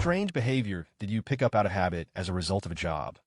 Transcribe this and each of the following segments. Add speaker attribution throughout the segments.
Speaker 1: strange behavior did you pick up out of habit as a result of a job?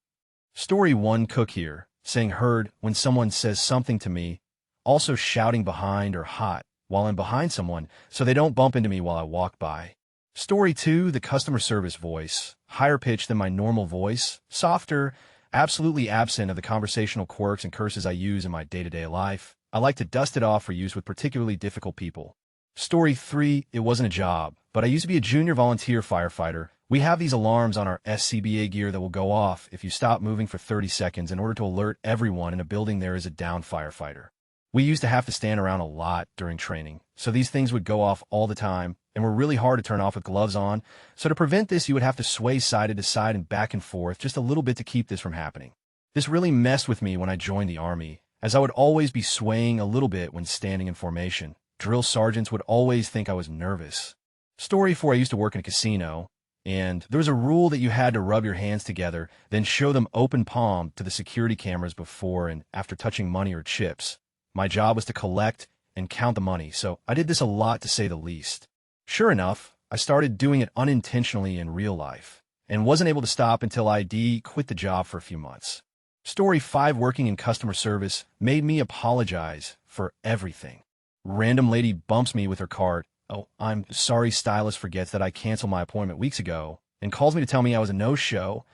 Speaker 1: Story 1, Cook here, saying heard when someone says something to me, also shouting behind or hot while I'm behind someone so they don't bump into me while I walk by. Story 2, the customer service voice, higher pitched than my normal voice, softer, absolutely absent of the conversational quirks and curses I use in my day-to-day life. I like to dust it off for use with particularly difficult people. Story 3, it wasn't a job, but I used to be a junior volunteer firefighter. We have these alarms on our SCBA gear that will go off if you stop moving for 30 seconds in order to alert everyone in a building there is a downed firefighter. We used to have to stand around a lot during training, so these things would go off all the time and were really hard to turn off with gloves on. So to prevent this, you would have to sway side to side and back and forth just a little bit to keep this from happening. This really messed with me when I joined the Army, as I would always be swaying a little bit when standing in formation. Drill sergeants would always think I was nervous. Story 4, I used to work in a casino, and there was a rule that you had to rub your hands together, then show them open palm to the security cameras before and after touching money or chips. My job was to collect and count the money, so I did this a lot to say the least. Sure enough, I started doing it unintentionally in real life, and wasn't able to stop until I quit the job for a few months. Story 5, working in customer service made me apologize for everything. Random lady bumps me with her cart. Oh, I'm sorry, stylist forgets that I canceled my appointment weeks ago, and calls me to tell me I was a no-show.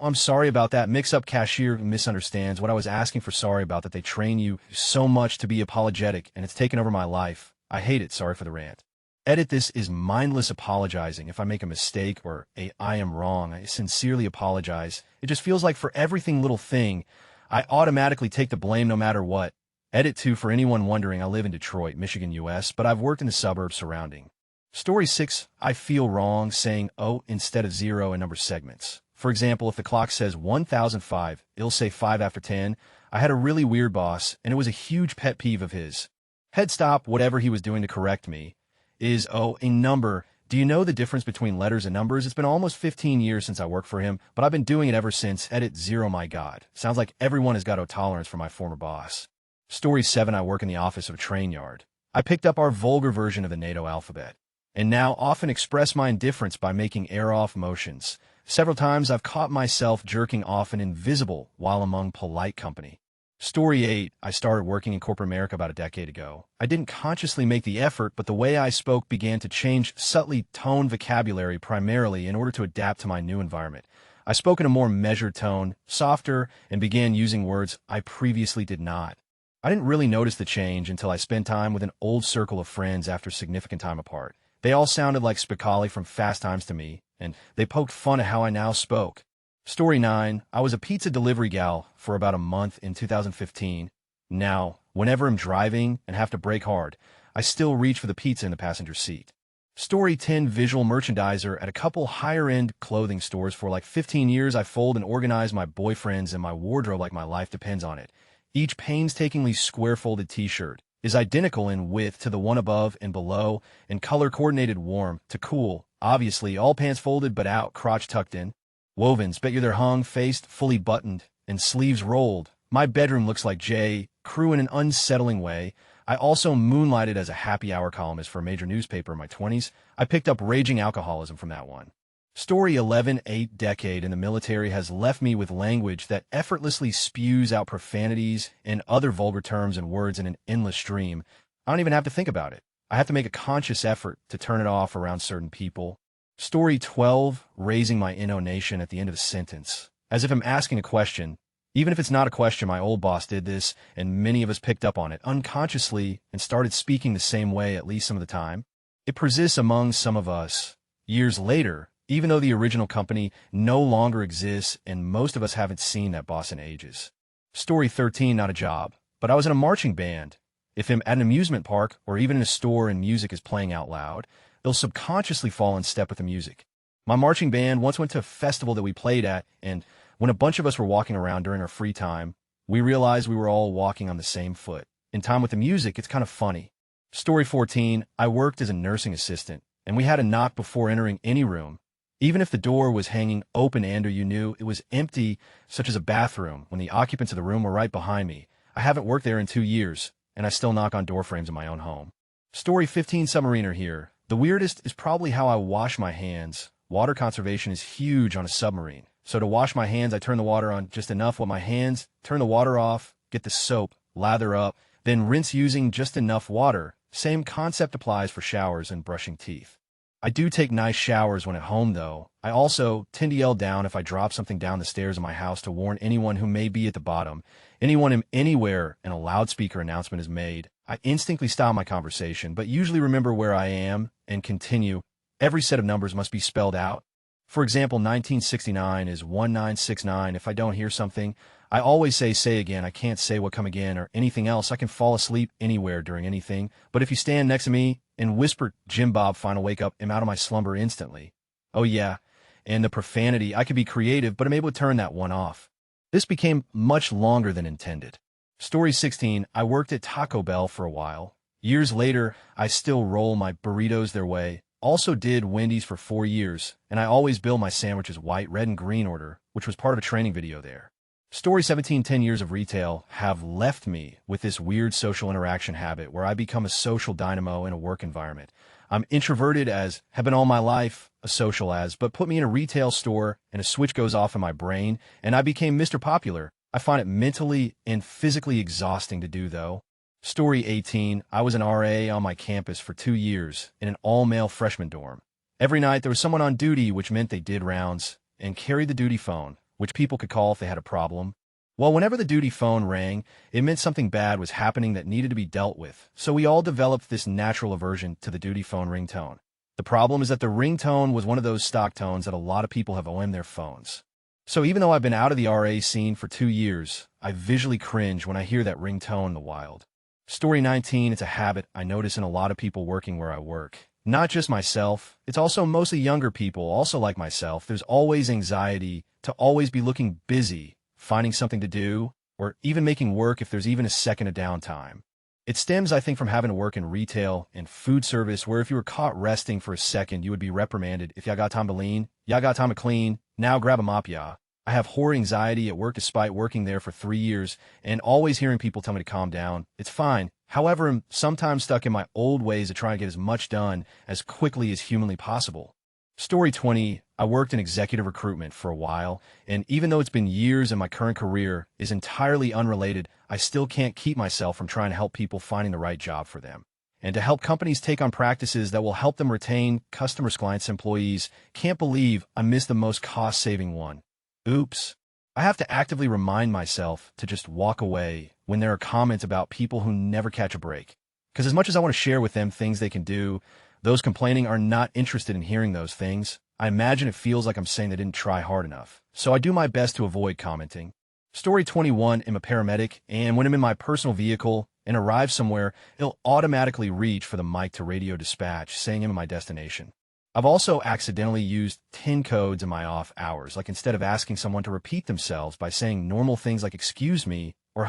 Speaker 1: I'm sorry about that. Mix-up cashier misunderstands what I was asking for. Sorry about that. They train you so much to be apologetic, and it's taken over my life. I hate it. Sorry for the rant. Edit, this is mindless apologizing. If I make a mistake or I am wrong, I sincerely apologize. It just feels like for everything little thing, I automatically take the blame no matter what. Edit 2, for anyone wondering, I live in Detroit, Michigan, US, but I've worked in the suburbs surrounding. Story 6, I feel wrong saying oh instead of 0 in number segments. For example, if the clock says 1005, it'll say 5 after 10. I had a really weird boss, and it was a huge pet peeve of his. Head stop, whatever he was doing to correct me, is oh, a number. Do you know the difference between letters and numbers? It's been almost 15 years since I worked for him, but I've been doing it ever since. Edit 0, my God. Sounds like everyone has got a tolerance for my former boss. Story 7, I work in the office of a train yard. I picked up our vulgar version of the NATO alphabet, and now often express my indifference by making air-off motions. Several times I've caught myself jerking off and invisible while among polite company. Story 8, I started working in corporate America about a decade ago. I didn't consciously make the effort, but the way I spoke began to change, subtly tone vocabulary primarily in order to adapt to my new environment. I spoke in a more measured tone, softer, and began using words I previously did not. I didn't really notice the change until I spent time with an old circle of friends after significant time apart. They all sounded like Spicoli from Fast Times to me, and they poked fun at how I now spoke. Story 9, I was a pizza delivery gal for about a month in 2015. Now, whenever I'm driving and have to brake hard, I still reach for the pizza in the passenger seat. Story 10, visual merchandiser at a couple higher-end clothing stores. For like 15 years, I fold and organize my boyfriends and my wardrobe like my life depends on it. Each painstakingly square-folded t-shirt is identical in width to the one above and below, and color-coordinated warm to cool. Obviously, all pants folded but out, crotch tucked in. Wovens, bet you they're hung, faced, fully buttoned, and sleeves rolled. My bedroom looks like J. Crew in an unsettling way. I also moonlighted as a happy hour columnist for a major newspaper in my 20s. I picked up raging alcoholism from that one. Story 11, 8 decade in the military has left me with language that effortlessly spews out profanities and other vulgar terms and words in an endless stream. I don't even have to think about it. I have to make a conscious effort to turn it off around certain people. Story 12, raising my intonation at the end of a sentence, as if I'm asking a question. Even if it's not a question, my old boss did this, and many of us picked up on it unconsciously and started speaking the same way at least some of the time. It persists among some of us years later, even though the original company no longer exists and most of us haven't seen that boss in ages. Story 13, not a job, but I was in a marching band. If I'm at an amusement park or even in a store and music is playing out loud, they'll subconsciously fall in step with the music. My marching band once went to a festival that we played at, and when a bunch of us were walking around during our free time, we realized we were all walking on the same foot. In time with the music, it's kind of funny. Story 14, I worked as a nursing assistant, and we had a knock before entering any room. Even if the door was hanging open and/or you knew it was empty, such as a bathroom, when the occupants of the room were right behind me. I haven't worked there in 2 years, and I still knock on door frames in my own home. Story 15, submariner here. The weirdest is probably how I wash my hands water conservation is huge on a submarine. So to wash my hands, I turn the water on just enough with my hands, turn the water off, get the soap, lather up, then rinse using just enough water. Same concept applies for showers and brushing teeth. I do take nice showers when at home, though. I also tend to yell down if I drop something down the stairs of my house to warn anyone who may be at the bottom. Anyone anywhere and a loudspeaker announcement is made, I instinctively stop my conversation, but usually remember where I am and continue. Every set of numbers must be spelled out. For example, 1969 is 1969. If I don't hear something, I always say again. I can't say what come again or anything else. I can fall asleep anywhere during anything. But if you stand next to me and whisper, Jim Bob, final wake up, I'm out of my slumber instantly. Oh yeah, and the profanity, I could be creative, but I'm able to turn that one off. This became much longer than intended. Story 16, I worked at Taco Bell for a while. Years later, I still roll my burritos their way. Also did Wendy's for 4 years, and I always bill my sandwiches white, red, and green order, which was part of a training video there. Story 17, 10 years of retail have left me with this weird social interaction habit where I become a social dynamo in a work environment. I'm introverted as, have been all my life, a social as, but put me in a retail store and a switch goes off in my brain, and I became Mr. Popular. I find it mentally and physically exhausting to do, though. Story 18, I was an RA on my campus for 2 years in an all-male freshman dorm. Every night there was someone on duty, which meant they did rounds and carried the duty phone, which people could call if they had a problem. Well, whenever the duty phone rang, it meant something bad was happening that needed to be dealt with, so we all developed this natural aversion to the duty phone ringtone. The problem is that the ringtone was one of those stock tones that a lot of people have on their phones. So even though I've been out of the RA scene for 2 years, I visually cringe when I hear that ringtone in the wild. Story 19, it's a habit I notice in a lot of people working where I work. Not just myself, it's also mostly younger people, also like myself. There's always anxiety to always be looking busy, finding something to do, or even making work if there's even a second of downtime. It stems, I think, from having to work in retail and food service, where if you were caught resting for a second, you would be reprimanded. If y'all got time to lean, y'all got time to clean, now grab a mop, y'all. I have horror anxiety at work despite working there for 3 years and always hearing people tell me to calm down. It's fine. However, I'm sometimes stuck in my old ways of trying to get as much done as quickly as humanly possible. Story 20, I worked in executive recruitment for a while, and even though it's been years and my current career is entirely unrelated, I still can't keep myself from trying to help people finding the right job for them. And to help companies take on practices that will help them retain customers, clients, employees. Can't believe I missed the most cost-saving one. Oops. I have to actively remind myself to just walk away when there are comments about people who never catch a break. Because as much as I want to share with them things they can do, those complaining are not interested in hearing those things. I imagine it feels like I'm saying they didn't try hard enough. So I do my best to avoid commenting. Story 21, I'm a paramedic, and when I'm in my personal vehicle and arrive somewhere, it'll automatically reach for the mic to radio dispatch, saying I'm in my destination. I've also accidentally used 10 codes in my off hours, like instead of asking someone to repeat themselves by saying normal things like excuse me or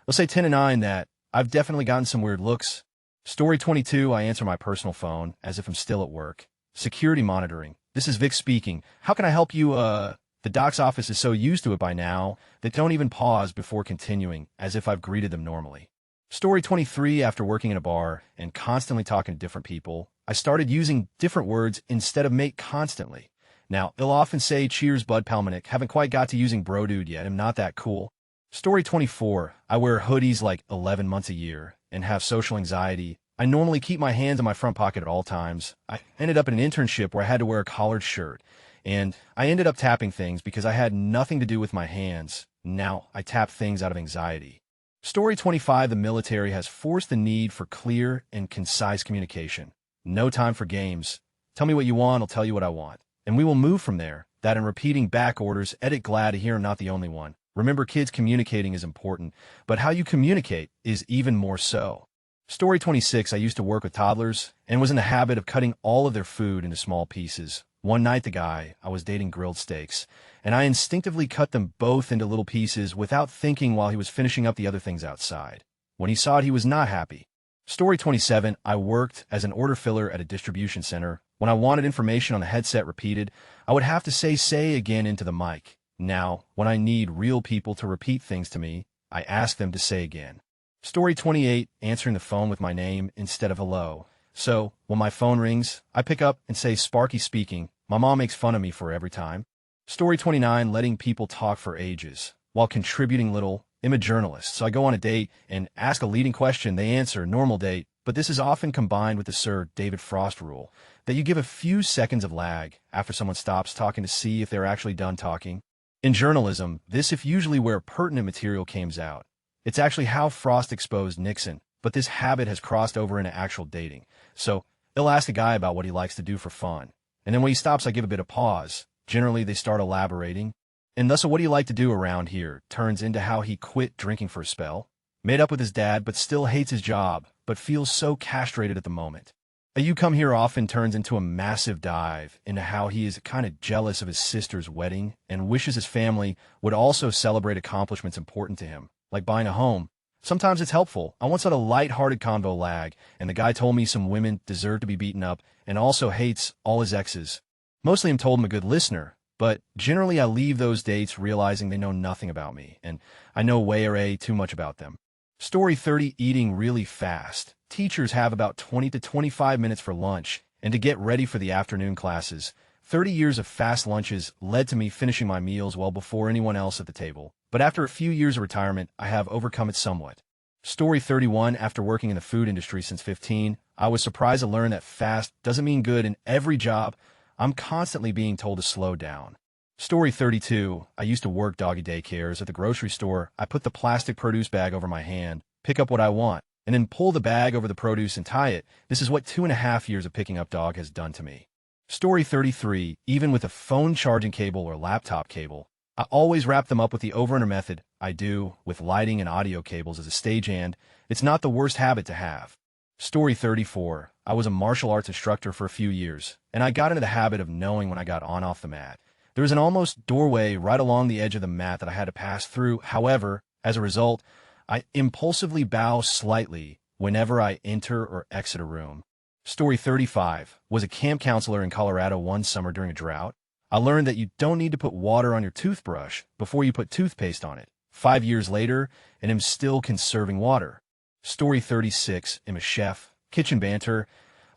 Speaker 1: let's say 10 and 9 that I've definitely gotten some weird looks. Story 22, I answer my personal phone as if I'm still at work. Security monitoring. This is Vic speaking. How can I help you? The doc's office is so used to it by now that don't even pause before continuing as if I've greeted them normally. Story 23, after working in a bar and constantly talking to different people, I started using different words instead of mate constantly. Now, they'll often say, cheers, bud palmonic. Haven't quite got to using bro dude yet. I'm not that cool. Story 24, I wear hoodies like 11 months a year and have social anxiety. I normally keep my hands in my front pocket at all times. I ended up in an internship where I had to wear a collared shirt, and I ended up tapping things because I had nothing to do with my hands. Now, I tap things out of anxiety. Story 25, the military has forced the need for clear and concise communication. No time for games. Tell me what you want, I'll tell you what I want. And we will move from there. That and repeating back orders, edit glad to hear I'm not the only one. Remember, kids, communicating is important, but how you communicate is even more so. Story 26, I used to work with toddlers and was in the habit of cutting all of their food into small pieces. One night, the guy I was dating grilled steaks, and I instinctively cut them both into little pieces without thinking while he was finishing up the other things outside. When he saw it, he was not happy. Story 27, I worked as an order filler at a distribution center. When I wanted information on the headset repeated, I would have to say again into the mic. Now, when I need real people to repeat things to me, I ask them to say again. Story 28, answering the phone with my name instead of hello. So, when my phone rings, I pick up and say Sparky speaking, My mom makes fun of me for every time. Story 29, letting people talk for ages while contributing little. I'm a journalist, so I go on a date and ask a leading question. They answer, normal date, but this is often combined with the Sir David Frost rule that you give a few seconds of lag after someone stops talking to see if they're actually done talking. In journalism, this is usually where pertinent material comes out. It's actually how Frost exposed Nixon, but this habit has crossed over into actual dating. So they'll ask a guy about what he likes to do for fun, and then when he stops, I give a bit of pause. Generally, they start elaborating. And thus, what do you like to do around here turns into how he quit drinking for a spell, made up with his dad, but still hates his job, but feels so castrated at the moment. A you come here often turns into a massive dive into how he is kind of jealous of his sister's wedding and wishes his family would also celebrate accomplishments important to him, like buying a home. Sometimes it's helpful. I once had a light-hearted convo lag, and the guy told me some women deserve to be beaten up and also hates all his exes. Mostly I'm told I'm a good listener, but generally I leave those dates realizing they know nothing about me, and I know way too much about them. Story 30, eating really fast. Teachers have about 20 to 25 minutes for lunch, and to get ready for the afternoon classes. 30 years of fast lunches led to me finishing my meals well before anyone else at the table. But after a few years of retirement, I have overcome it somewhat. Story 31, after working in the food industry since 15, I was surprised to learn that fast doesn't mean good in every job. I'm constantly being told to slow down. Story 32, I used to work doggy daycares at the grocery store. I put the plastic produce bag over my hand, pick up what I want, and then pull the bag over the produce and tie it. This is what 2.5 years of picking up dog has done to me. Story 33, even with a phone charging cable or laptop cable, I always wrap them up with the over-under method. I do with lighting and audio cables as a stagehand. It's not the worst habit to have. Story 34, I was a martial arts instructor for a few years, and I got into the habit of knowing when I got on off the mat. There was an almost doorway right along the edge of the mat that I had to pass through. However, as a result, I impulsively bow slightly whenever I enter or exit a room. Story 35, was a camp counselor in Colorado one summer during a drought. I learned that you don't need to put water on your toothbrush before you put toothpaste on it. 5 years later, and am still conserving water. Story 36, am a chef. Kitchen banter.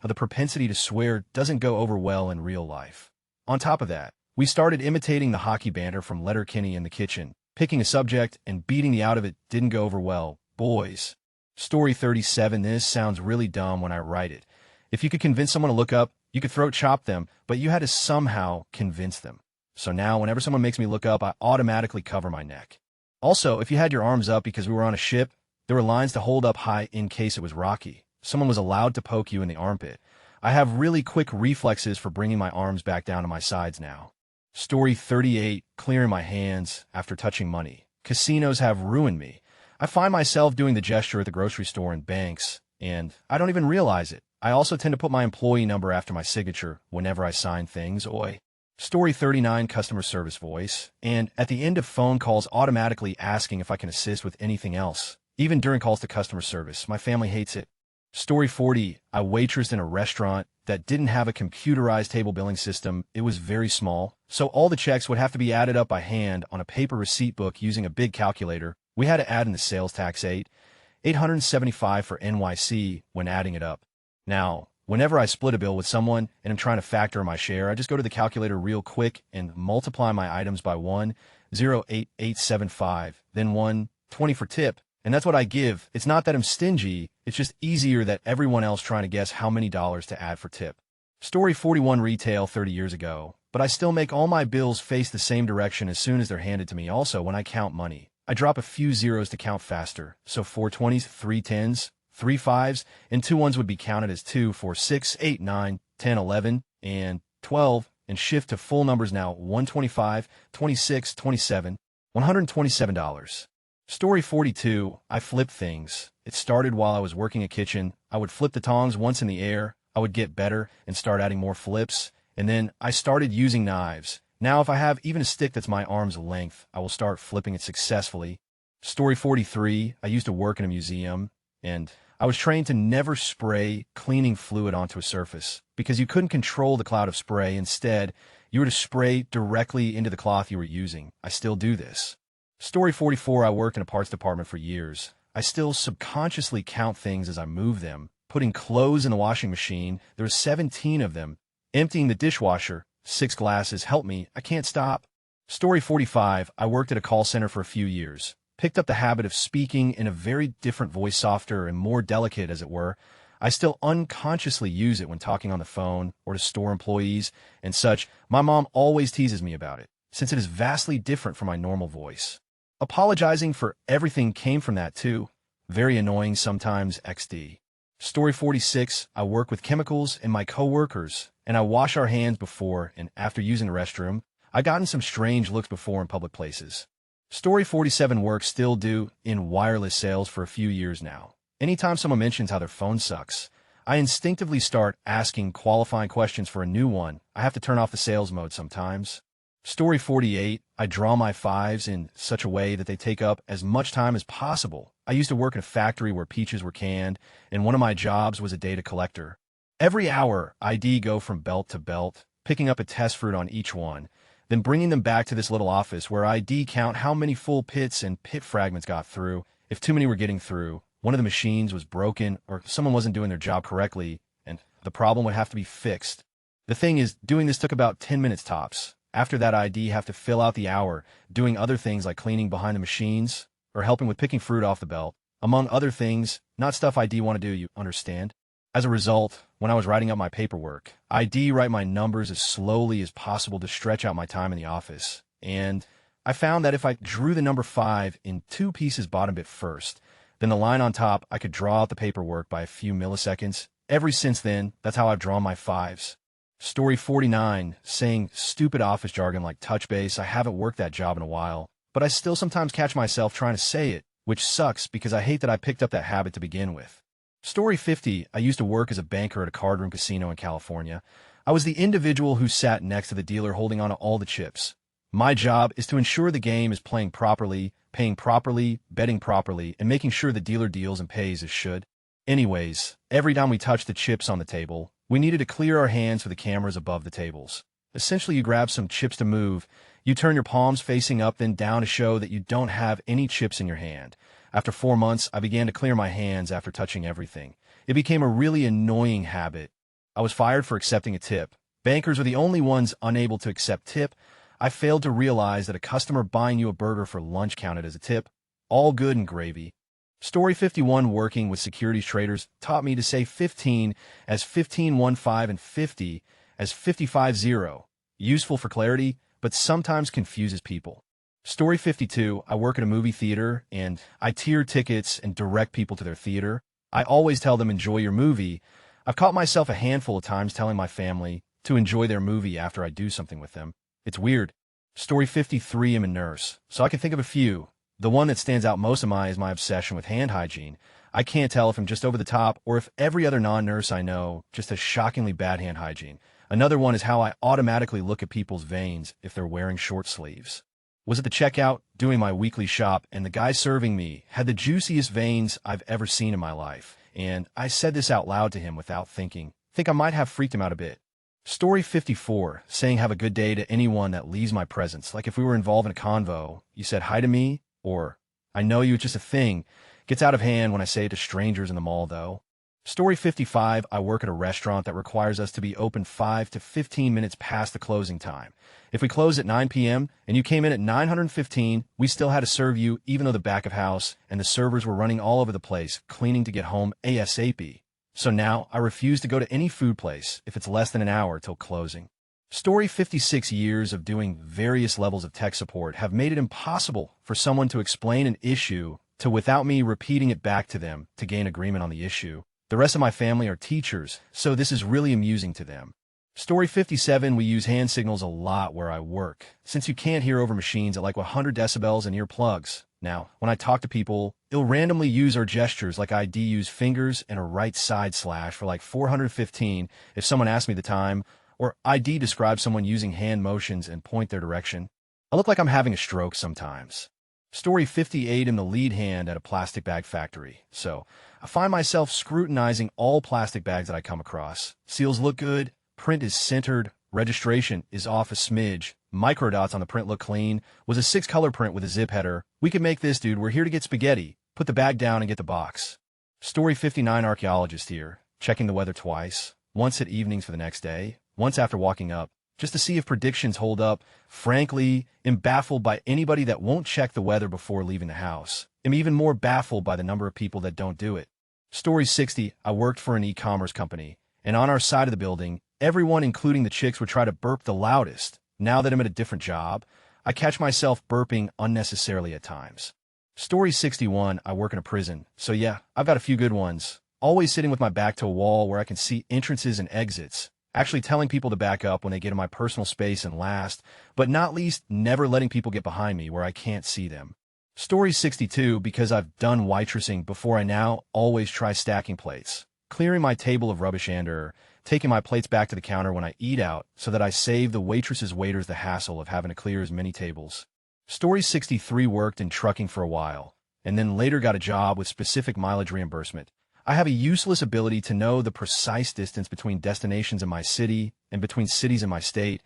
Speaker 1: The propensity to swear doesn't go over well in real life. On top of that, we started imitating the hockey banter from Letterkenny in the kitchen. Picking a subject and beating the out of it didn't go over well. Boys. Story 37, this sounds really dumb when I write it. If you could convince someone to look up, you could throat chop them, but you had to somehow convince them. So now, whenever someone makes me look up, I automatically cover my neck. Also, if you had your arms up because we were on a ship, there were lines to hold up high in case it was rocky. Someone was allowed to poke you in the armpit. I have really quick reflexes for bringing my arms back down to my sides now. Story 38, clearing my hands after touching money. Casinos have ruined me. I find myself doing the gesture at the grocery store and banks, and I don't even realize it. I also tend to put my employee number after my signature whenever I sign things. Oi. Story 39, customer service voice, and at the end of phone calls automatically asking if I can assist with anything else, even during calls to customer service. My family hates it. Story 40, I waitressed in a restaurant that didn't have a computerized table billing system. It was very small, so all the checks would have to be added up by hand on a paper receipt book using a big calculator. We had to add in the sales tax $875 for NYC when adding it up. Now, whenever I split a bill with someone and I'm trying to factor my share, I just go to the calculator real quick and multiply my items by 1,08875, then 120 for tip. And that's what I give. It's not that I'm stingy, it's just easier that everyone else trying to guess how many dollars to add for tip. Story 41, retail 30 years ago, but I still make all my bills face the same direction as soon as they're handed to me. Also, when I count money, I drop a few zeros to count faster. So 4 20s, 3 10s, 3 5s, and 2 1s would be counted as 2, 4, 6, 8, 9, 10, 11, and 12, and shift to full numbers now. 125, 26, 27, $127. Story 42, I flip things. It started while I was working a kitchen. I would flip the tongs once in the air. I would get better and start adding more flips. And then I started using knives. Now if I have even a stick that's my arm's length, I will start flipping it successfully. Story 43, I used to work in a museum, and I was trained to never spray cleaning fluid onto a surface because you couldn't control the cloud of spray. Instead, you were to spray directly into the cloth you were using. I still do this. Story 44, I worked in a parts department for years. I still subconsciously count things as I move them. Putting clothes in the washing machine, there were 17 of them. Emptying the dishwasher, 6 glasses, help me, I can't stop. Story 45, I worked at a call center for a few years. Picked up the habit of speaking in a very different voice, softer and more delicate, as it were. I still unconsciously use it when talking on the phone or to store employees and such. My mom always teases me about it, since it is vastly different from my normal voice. Apologizing for everything came from that too. Very annoying sometimes, XD. Story 46, I work with chemicals and my co-workers, and I wash our hands before and after using the restroom. I've gotten some strange looks before in public places. Story 47, work still do in wireless sales for a few years now. Anytime someone mentions how their phone sucks, I instinctively start asking qualifying questions for a new one. I have to turn off the sales mode sometimes. Story 48, I draw my fives in such a way that they take up as much time as possible. I used to work in a factory where peaches were canned, and one of my jobs was a data collector. Every hour, I'd go from belt to belt, picking up a test fruit on each one, then bringing them back to this little office where I'd count how many full pits and pit fragments got through. If too many were getting through, one of the machines was broken or someone wasn't doing their job correctly, and the problem would have to be fixed. The thing is, doing this took about 10 minutes tops. After that, I'd have to fill out the hour doing other things like cleaning behind the machines or helping with picking fruit off the belt, among other things, not stuff I'd want to do, you understand? As a result, when I was writing up my paperwork, I'd write my numbers as slowly as possible to stretch out my time in the office. And I found that if I drew the number 5 in 2 pieces bottom bit first, then the line on top, I could draw out the paperwork by a few milliseconds. Ever since then, that's how I've drawn my 5s. Story 49, saying stupid office jargon like touch base. I haven't worked that job in a while, but I still sometimes catch myself trying to say it, which sucks because I hate that I picked up that habit to begin with. Story 50, I used to work as a banker at a card room casino in California. I was the individual who sat next to the dealer holding on to all the chips. My job is to ensure the game is playing properly, paying properly, betting properly, and making sure the dealer deals and pays as should. Anyways, every time we touched the chips on the table, we needed to clear our hands for the cameras above the tables. Essentially, you grab some chips to move, you turn your palms facing up then down to show that you don't have any chips in your hand. After 4 months, I began to clear my hands after touching everything. It became a really annoying habit. I was fired for accepting a tip. Bankers are the only ones unable to accept tip. I failed to realize that a customer buying you a burger for lunch counted as a tip. All good and gravy. Story 51, working with securities traders taught me to say 15 as 1515 and 50 as 550. Useful for clarity, but sometimes confuses people. Story 52, I work at a movie theater and I tier tickets and direct people to their theater. I always tell them enjoy your movie. I've caught myself a handful of times telling my family to enjoy their movie after I do something with them. It's weird. Story 53, I'm a nurse, so I can think of a few. The one that stands out most of mine is my obsession with hand hygiene. I can't tell if I'm just over the top or if every other non-nurse I know just has shockingly bad hand hygiene. Another one is how I automatically look at people's veins if they're wearing short sleeves. Was at the checkout, doing my weekly shop, and the guy serving me had the juiciest veins I've ever seen in my life. And I said this out loud to him without thinking. Think I might have freaked him out a bit. Story 54, saying have a good day to anyone that leaves my presence. Like if we were involved in a convo, you said hi to me, or I know you, it's just a thing. Gets out of hand when I say it to strangers in the mall, though. Story 55, I work at a restaurant that requires us to be open 5 to 15 minutes past the closing time. If we close at 9 p.m. and you came in at 9:15, we still had to serve you even though the back of house and the servers were running all over the place, cleaning to get home ASAP. So now I refuse to go to any food place if it's less than an hour till closing. Story 56, years of doing various levels of tech support have made it impossible for someone to explain an issue to without me repeating it back to them to gain agreement on the issue. The rest of my family are teachers, so this is really amusing to them. Story 57, we use hand signals a lot where I work, since you can't hear over machines at like 100 decibels and earplugs. Now, when I talk to people, it'll randomly use our gestures like I'd use fingers and a right side slash for like 415 if someone asks me the time, or I'd describe someone using hand motions and point their direction. I look like I'm having a stroke sometimes. Story 58, I'm the lead hand at a plastic bag factory, so I find myself scrutinizing all plastic bags that I come across. Seals look good, print is centered, registration is off a smidge, microdots on the print look clean, was a 6-color print with a zip header. We can make this, dude, we're here to get spaghetti. Put the bag down and get the box. Story 59, archaeologist here, checking the weather twice, once at evenings for the next day, once after walking up just to see if predictions hold up. Frankly, I'm baffled by anybody that won't check the weather before leaving the house. I'm even more baffled by the number of people that don't do it. Story 60, I worked for an e-commerce company, and on our side of the building, everyone, including the chicks, would try to burp the loudest. Now that I'm at a different job, I catch myself burping unnecessarily at times. Story 61, I work in a prison, so yeah, I've got a few good ones. Always sitting with my back to a wall where I can see entrances and exits. Actually telling people to back up when they get in my personal space, and last, but not least, never letting people get behind me where I can't see them. Story 62, because I've done waitressing before, I now always try stacking plates, clearing my table of rubbish and taking my plates back to the counter when I eat out so that I save the waiters the hassle of having to clear as many tables. Story 63, worked in trucking for a while, and then later got a job with specific mileage reimbursement. I have a useless ability to know the precise distance between destinations in my city and between cities in my state.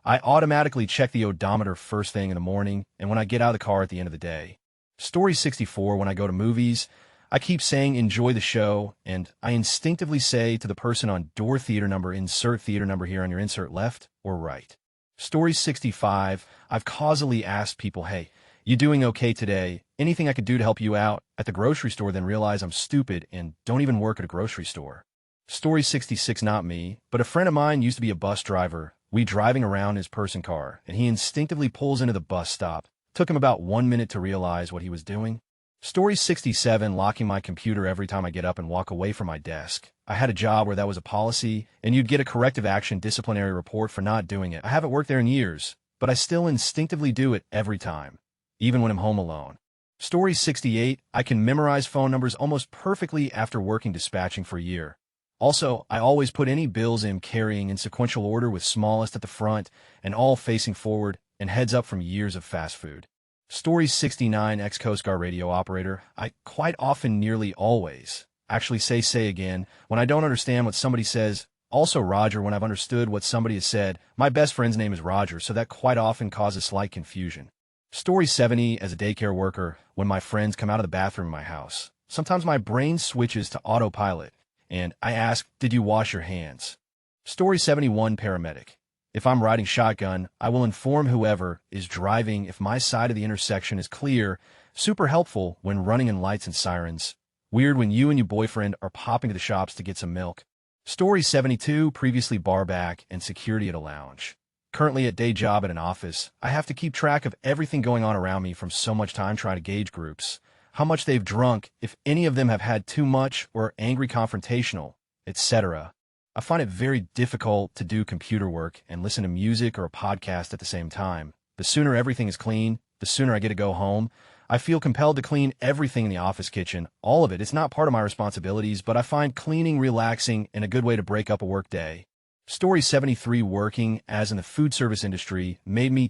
Speaker 1: I automatically check the odometer first thing in the morning and when I get out of the car at the end of the day. Story 64, when I go to movies, I keep saying enjoy the show, and I instinctively say to the person on door theater number, insert theater number here on your insert, left or right. Story 65, I've causally asked people, hey, you doing okay today? Anything I could do to help you out at the grocery store, then realize I'm stupid and don't even work at a grocery store. Story 66, not me, but a friend of mine used to be a bus driver. We driving around in his person car, and he instinctively pulls into the bus stop. Took him about 1 minute to realize what he was doing. Story 67, locking my computer every time I get up and walk away from my desk. I had a job where that was a policy, and you'd get a corrective action disciplinary report for not doing it. I haven't worked there in years, but I still instinctively do it every time, even when I'm home alone. Story 68, I can memorize phone numbers almost perfectly after working dispatching for a year. Also, I always put any bills I'm carrying in sequential order, with smallest at the front and all facing forward, and heads up from years of fast food. Story 69, ex-Coast Guard radio operator. I quite often, nearly always, actually say again when I don't understand what somebody says. Also Roger when I've understood what somebody has said. My best friend's name is Roger, so that quite often causes slight confusion. Story 70, as a daycare worker, when my friends come out of the bathroom in my house, sometimes my brain switches to autopilot, and I ask, did you wash your hands? Story 71, paramedic. If I'm riding shotgun, I will inform whoever is driving if my side of the intersection is clear. Super helpful when running in lights and sirens. Weird when you and your boyfriend are popping to the shops to get some milk. Story 72, previously barback and security at a lounge. Currently at day job at an office, I have to keep track of everything going on around me from so much time trying to gauge groups, how much they've drunk, if any of them have had too much or are angry confrontational, etc. I find it very difficult to do computer work and listen to music or a podcast at the same time. The sooner everything is clean, the sooner I get to go home. I feel compelled to clean everything in the office kitchen, all of it. It's not part of my responsibilities, but I find cleaning relaxing and a good way to break up a work day. Story 73, working as in the food service industry made me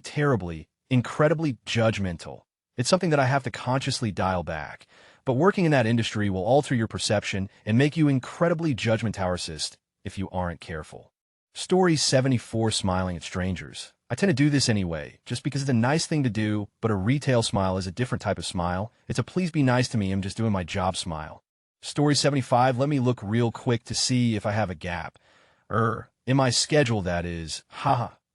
Speaker 1: incredibly judgmental. It's something that I have to consciously dial back, but working in that industry will alter your perception and make you incredibly judgmentalist if you aren't careful. Story 74, smiling at strangers. I tend to do this anyway, just because it's a nice thing to do, but a retail smile is a different type of smile. It's a please be nice to me, I'm just doing my job smile. Story 75, let me look real quick to see if I have a gap. In my schedule, that is,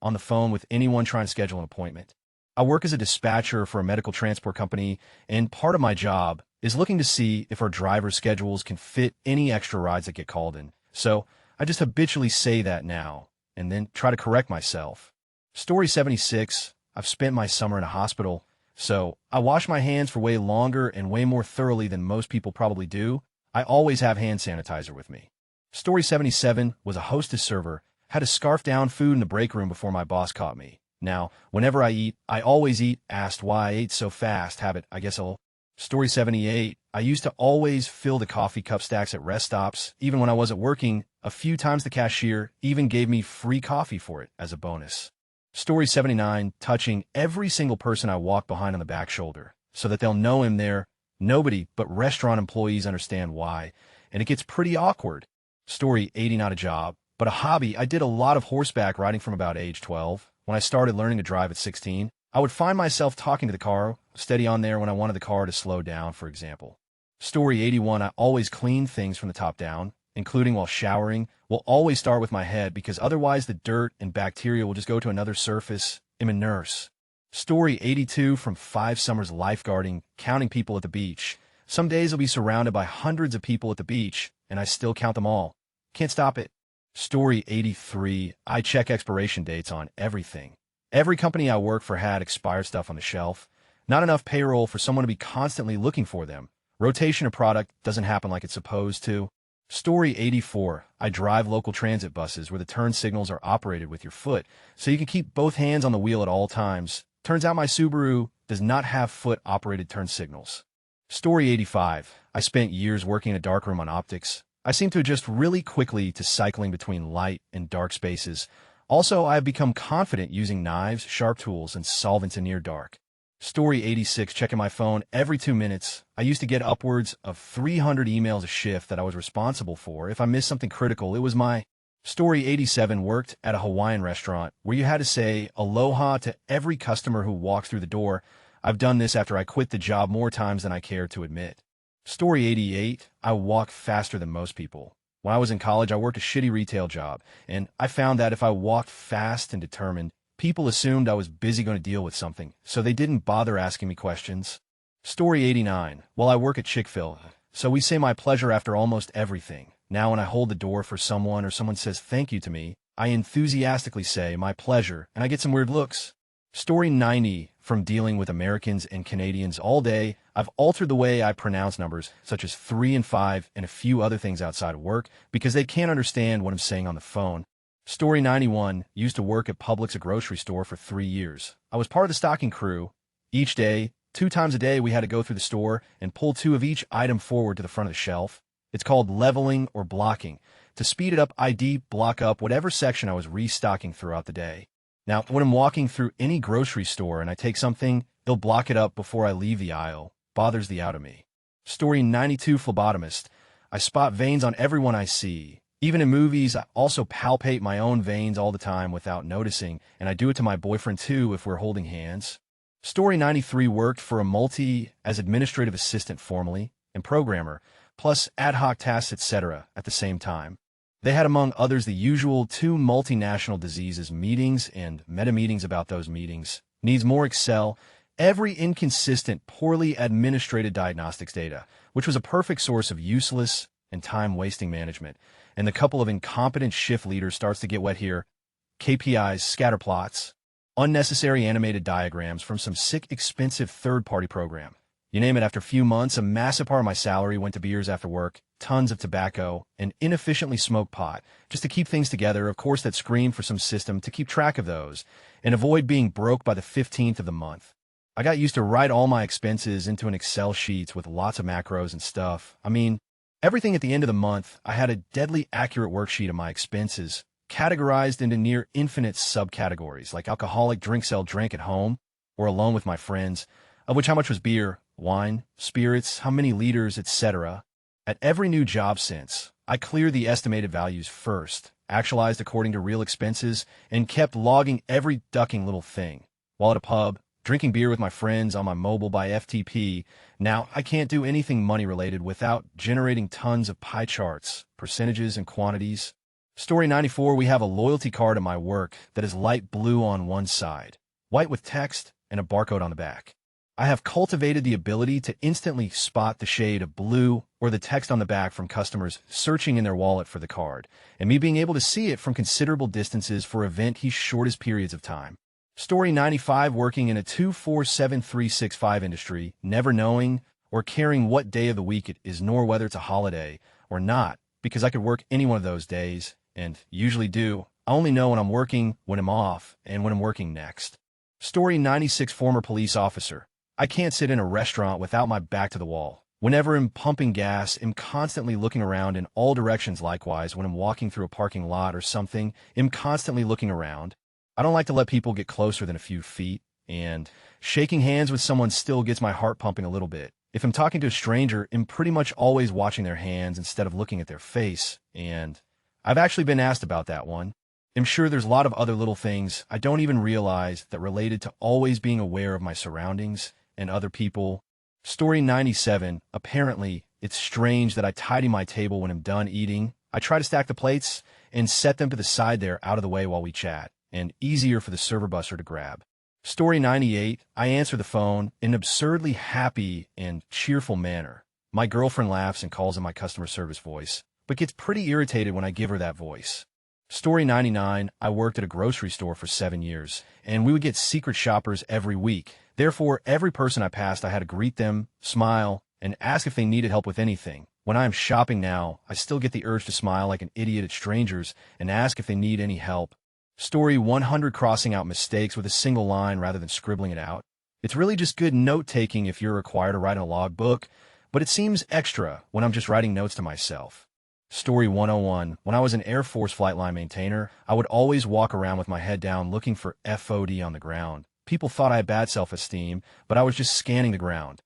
Speaker 1: on the phone with anyone trying to schedule an appointment. I work as a dispatcher for a medical transport company, and part of my job is looking to see if our driver schedules can fit any extra rides that get called in. So I just habitually say that now, and then try to correct myself. Story 76, I've spent my summer in a hospital, so I wash my hands for way longer and way more thoroughly than most people probably do. I always have hand sanitizer with me. Story 77, was a hostess server, had to scarf down food in the break room before my boss caught me. Now, whenever I eat, I always eat, asked why I ate so fast, habit, I guess I'll. Story 78, I used to always fill the coffee cup stacks at rest stops, even when I wasn't working. A few times the cashier even gave me free coffee for it as a bonus. Story 79, touching every single person I walk behind on the back shoulder, so that they'll know I'm there. Nobody but restaurant employees understand why, and it gets pretty awkward. Story 80, not a job, but a hobby. I did a lot of horseback riding from about age 12. When I started learning to drive at 16, I would find myself talking to the car, steady on there when I wanted the car to slow down, for example. Story 81, I always clean things from the top down, including while showering, will always start with my head because otherwise the dirt and bacteria will just go to another surface. I'm a nurse. Story 82 from 5 summers lifeguarding, counting people at the beach. Some days I'll be surrounded by hundreds of people at the beach, and I still count them all. Can't stop it. Story 83, I check expiration dates on everything. Every company I work for had expired stuff on the shelf. Not enough payroll for someone to be constantly looking for them. Rotation of product doesn't happen like it's supposed to. Story 84, I drive local transit buses where the turn signals are operated with your foot, so you can keep both hands on the wheel at all times. Turns out my Subaru does not have foot-operated turn signals. Story 85, I spent years working in a darkroom on optics. I seem to adjust really quickly to cycling between light and dark spaces. Also, I have become confident using knives, sharp tools, and solvents in near dark. Story 86, checking my phone every 2 minutes. I used to get upwards of 300 emails a shift that I was responsible for. If I missed something critical, it was my... Story 87, worked at a Hawaiian restaurant where you had to say aloha to every customer who walked through the door. I've done this after I quit the job more times than I care to admit. Story 88, I walk faster than most people. When I was in college, I worked a shitty retail job, and I found that if I walked fast and determined, people assumed I was busy going to deal with something, so they didn't bother asking me questions. Story 89, well, I work at Chick-fil-A, so we say my pleasure after almost everything. Now when I hold the door for someone or someone says thank you to me, I enthusiastically say my pleasure, and I get some weird looks. Story 90, from dealing with Americans and Canadians all day, I've altered the way I pronounce numbers, such as 3 and 5, and a few other things outside of work, because they can't understand what I'm saying on the phone. Story 91, used to work at Publix, a grocery store, for 3 years. I was part of the stocking crew. Each day, 2 times a day, we had to go through the store and pull 2 of each item forward to the front of the shelf. It's called leveling or blocking. To speed it up, I'd block up whatever section I was restocking throughout the day. Now, when I'm walking through any grocery store and I take something, they'll block it up before I leave the aisle. Bothers the out of me. Story 92, phlebotomist. I spot veins on everyone I see. Even in movies, I also palpate my own veins all the time without noticing, and I do it to my boyfriend too if we're holding hands. Story 93, worked for a multi as administrative assistant formerly, and programmer, plus ad hoc tasks, etc. at the same time. They had, among others, the usual 2 multinational diseases meetings and meta-meetings about those meetings. Needs more Excel, every inconsistent, poorly administrated diagnostics data, which was a perfect source of useless and time-wasting management. And the couple of incompetent shift leaders starts to get wet here. KPIs, scatterplots, unnecessary animated diagrams from some sick, expensive third-party program. You name it, after a few months, a massive part of my salary went to beers after work, tons of tobacco, and inefficiently smoked pot, just to keep things together. Of course, that screamed for some system to keep track of those, and avoid being broke by the 15th of the month. I got used to write all my expenses into an Excel sheet with lots of macros and stuff. I mean, everything at the end of the month, I had a deadly accurate worksheet of my expenses, categorized into near infinite subcategories, like alcoholic drinks I'll drink at home or alone with my friends, of which how much was beer, wine, spirits, how many liters, etc. At every new job since, I cleared the estimated values first, actualized according to real expenses, and kept logging every ducking little thing. While at a pub, drinking beer with my friends on my mobile by FTP, now I can't do anything money-related without generating tons of pie charts, percentages, and quantities. Story 94, we have a loyalty card at my work that is light blue on one side, white with text, and a barcode on the back. I have cultivated the ability to instantly spot the shade of blue or the text on the back from customers searching in their wallet for the card, and me being able to see it from considerable distances for event shortest periods of time. Story 95, working in a 24/7/365 industry, never knowing or caring what day of the week it is, nor whether it's a holiday or not, because I could work any one of those days, and usually do. I only know when I'm working, when I'm off, and when I'm working next. Story 96, former police officer. I can't sit in a restaurant without my back to the wall. Whenever I'm pumping gas, I'm constantly looking around in all directions. Likewise, when I'm walking through a parking lot or something, I'm constantly looking around. I don't like to let people get closer than a few feet, and shaking hands with someone still gets my heart pumping a little bit. If I'm talking to a stranger, I'm pretty much always watching their hands instead of looking at their face, and I've actually been asked about that one. I'm sure there's a lot of other little things I don't even realize that related to always being aware of my surroundings and other people. Story 97, apparently, it's strange that I tidy my table when I'm done eating I try to stack the plates and set them to the side there out of the way while we chat, and easier for the server busser to grab. Story 98, I answer the phone in an absurdly happy and cheerful manner. My girlfriend laughs and calls in my customer service voice, but gets pretty irritated when I give her that voice. Story 99, I worked at a grocery store for 7 years, and we would get secret shoppers every week. Therefore, every person I passed, I had to greet them, smile, and ask if they needed help with anything. When I am shopping now, I still get the urge to smile like an idiot at strangers and ask if they need any help. Story 100, crossing out mistakes with a single line rather than scribbling it out. It's really just good note-taking if you're required to write in a logbook, but it seems extra when I'm just writing notes to myself. Story 101, when I was an Air Force flight line maintainer, I would always walk around with my head down looking for FOD on the ground. People thought I had bad self-esteem, but I was just scanning the ground.